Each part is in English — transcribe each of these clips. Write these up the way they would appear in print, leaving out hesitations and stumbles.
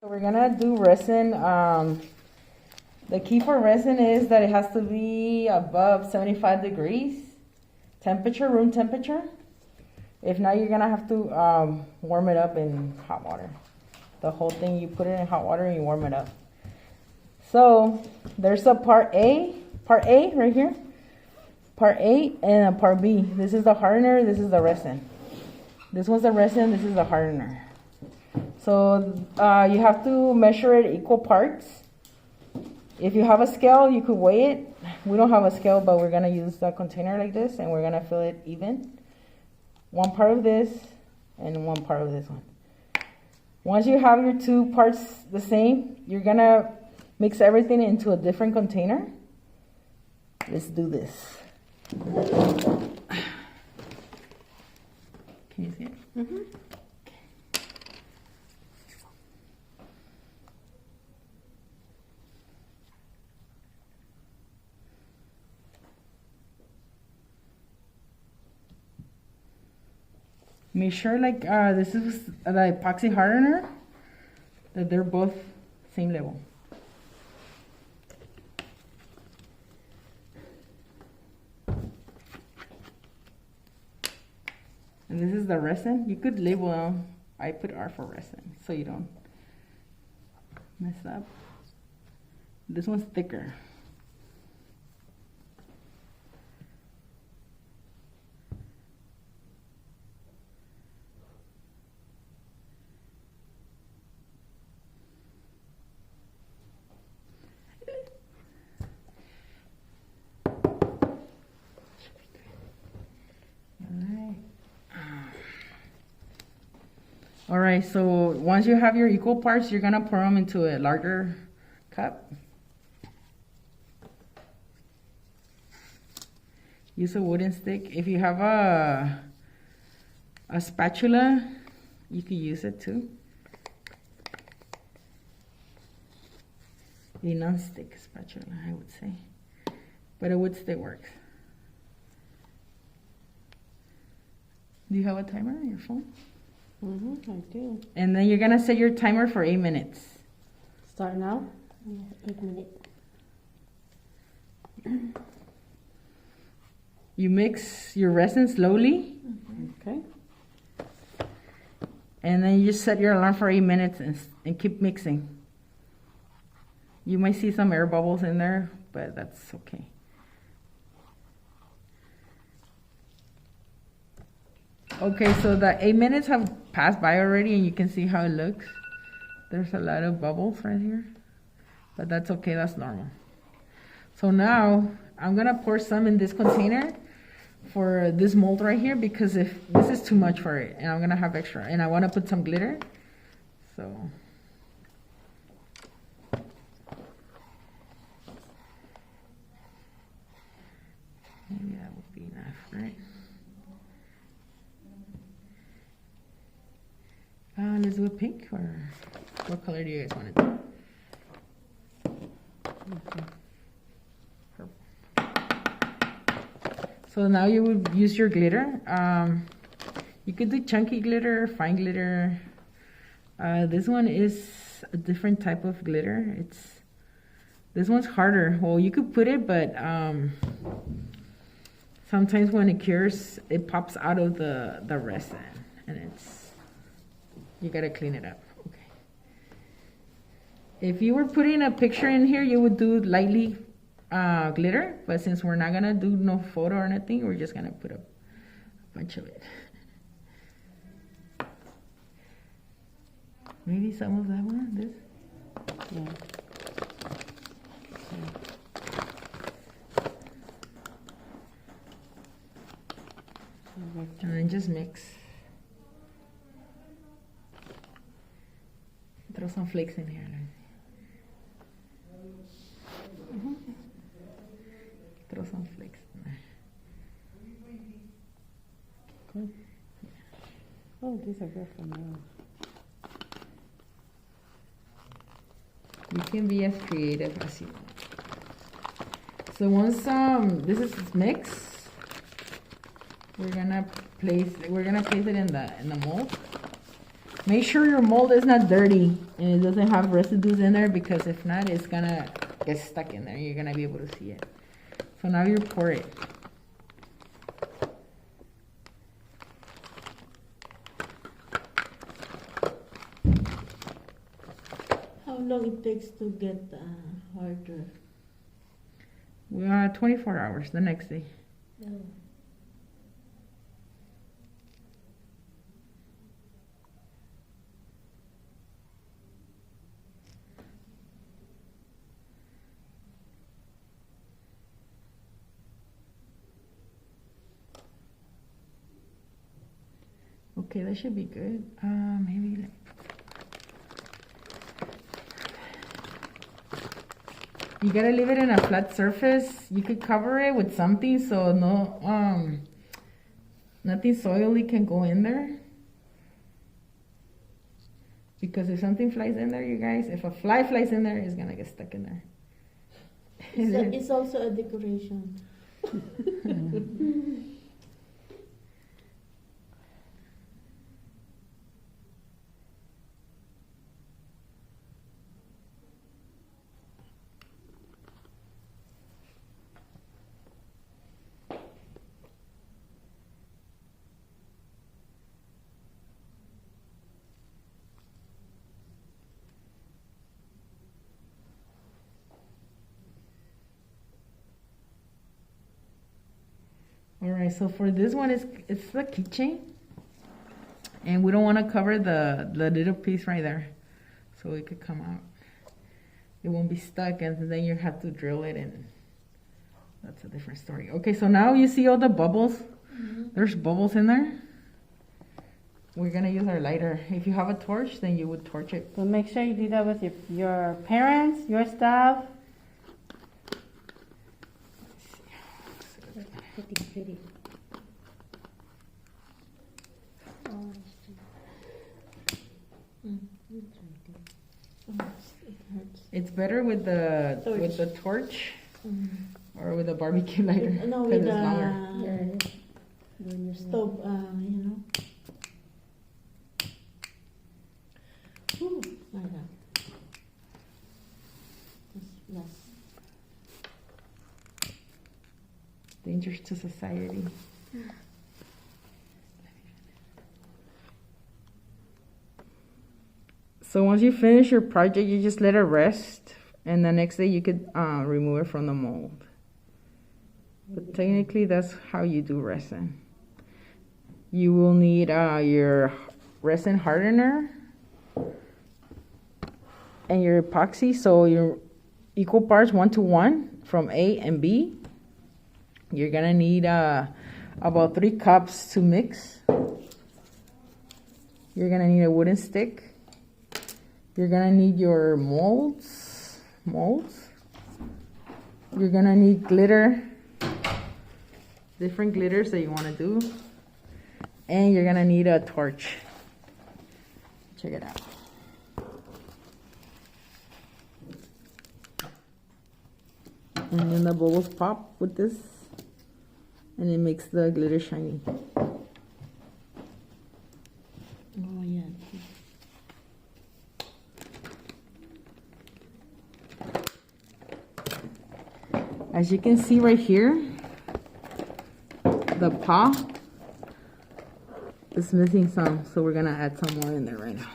So we're gonna do resin. The key for resin is that it has to be above 75 degrees temperature, room temperature. If not, you're gonna have to warm it up in hot water. The whole thing, you put it in hot water and you warm it up. So there's a part A right here, part A and a part B. This is the hardener, this is the resin. This one's the resin, this is the hardener. So you have to measure it equal parts. If you have a scale, you could weigh it. We don't have a scale, but we're gonna use a container like this and we're gonna fill it even. One part of this and one part of this one. Once you have your two parts the same, you're gonna mix everything into a different container. Let's do this. Can you see it? Mm-hmm. Make sure this is the epoxy hardener, that they're both same level. And this is the resin. You could label, I put R for resin so you don't mess up. This one's thicker. All right, so once you have your equal parts, you're gonna pour them into a larger cup. Use a wooden stick. If you have a spatula, you could use it too. A non-stick spatula, I would say, but a wood stick works. Do you have a timer on your phone? Mm-hmm, I do. And then you're gonna set your timer for 8 minutes. Start now? Yeah, 8 minutes. You mix your resin slowly. Okay. And then you just set your alarm for 8 minutes and keep mixing. You might see some air bubbles in there, but that's okay. Okay, so the 8 minutes have passed by already and you can see how it looks. There's a lot of bubbles right here, but that's okay, that's normal. So now I'm gonna pour some in this container for this mold right here, because if this is too much for it and I'm gonna have extra and I wanna put some glitter, so. Maybe that would be enough, right? Let's do a pink, or what color do you guys want to do? Okay. Purple. So now you would use your glitter. You could do chunky glitter, fine glitter. This one is a different type of glitter. This one's harder. Well, you could put it, but sometimes when it cures, it pops out of the resin, and you gotta clean it up. Okay. If you were putting a picture in here, you would do lightly glitter, but since we're not gonna do no photo or anything, we're just gonna put a bunch of it. Maybe some of that one, this? Yeah. And then just mix. Throw some flakes in here. Mm-hmm. Throw some flakes in there. Good. Oh, these are good for now. You can be as creative as you want. So once this is mixed, we're gonna place it in the mold. Make sure your mold is not dirty and it doesn't have residues in there, because if not, it's gonna get stuck in there. You're gonna be able to see it. So now you pour it. How long it takes to get harder? 24 hours, the next day. No. Okay, that should be good. Maybe. You gotta leave it in a flat surface. You could cover it with something so nothing soily can go in there. Because if something flies in there, you guys, if a fly flies in there, it's gonna get stuck in there. It's also a decoration. All right, so for this one, it's the keychain, and we don't want to cover the little piece right there, so it could come out. It won't be stuck, and then you have to drill it, and that's a different story. Okay, so now you see all the bubbles. Mm-hmm. There's bubbles in there. We're gonna use our lighter. If you have a torch, then you would torch it. So make sure you do that with your parents, your staff. Pretty. Oh, it hurts. It's better with the torch or with a barbecue lighter. No, with the stove, you know. Ooh, like that. It's less dangerous to society. So once you finish your project, you just let it rest, and the next day you could remove it from the mold. But technically, that's how you do resin. You will need your resin hardener and your epoxy, so your equal parts 1-to-1 from A and B. You're gonna need about 3 cups to mix. You're gonna need a wooden stick. You're gonna need your molds. You're gonna need glitter, different glitters that you wanna do. And you're gonna need a torch. Check it out. And then the bubbles pop with this, and it makes the glitter shiny. Oh, yeah. As you can see right here, the paw is missing some, so we're gonna add some more in there right now.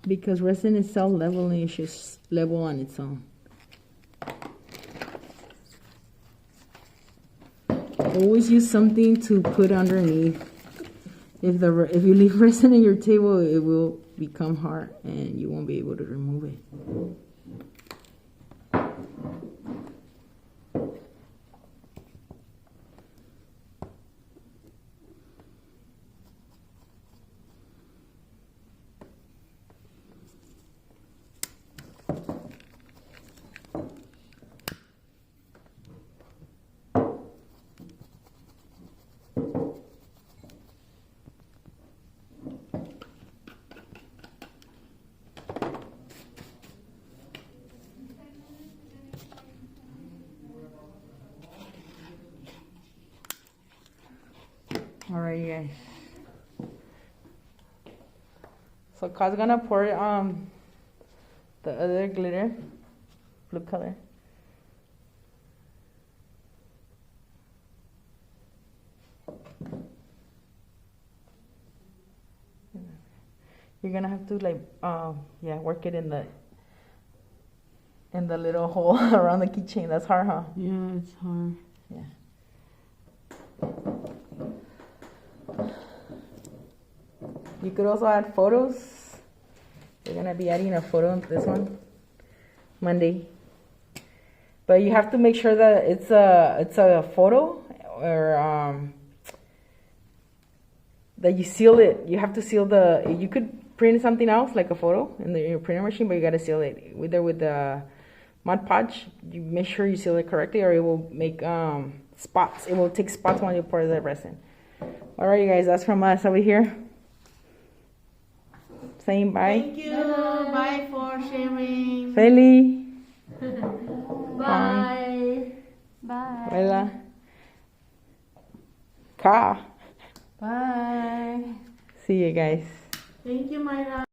Because resin is self-leveling, it's just level on its own. Always use something to put underneath. If you leave resin in your table, it will become hard and you won't be able to remove it. Alright, you guys. So Ka's gonna pour the other glitter, blue color. You're gonna have to like work it in the little hole around the keychain. That's hard, huh? Yeah, it's hard. Yeah. You could also add photos. We're gonna be adding a photo into this one Monday. But you have to make sure that it's a photo or that you seal it. You have to seal you could print something else like a photo in your printer machine, but you gotta seal it either with the Mod Podge. You make sure you seal it correctly, or it will make spots. It will take spots when you pour the resin. All right, you guys, that's from us over here. Saying bye. Thank you. Bye for sharing. Feli. Bye. Bye. Hola. Ka. Bye. See you guys. Thank you, Myra.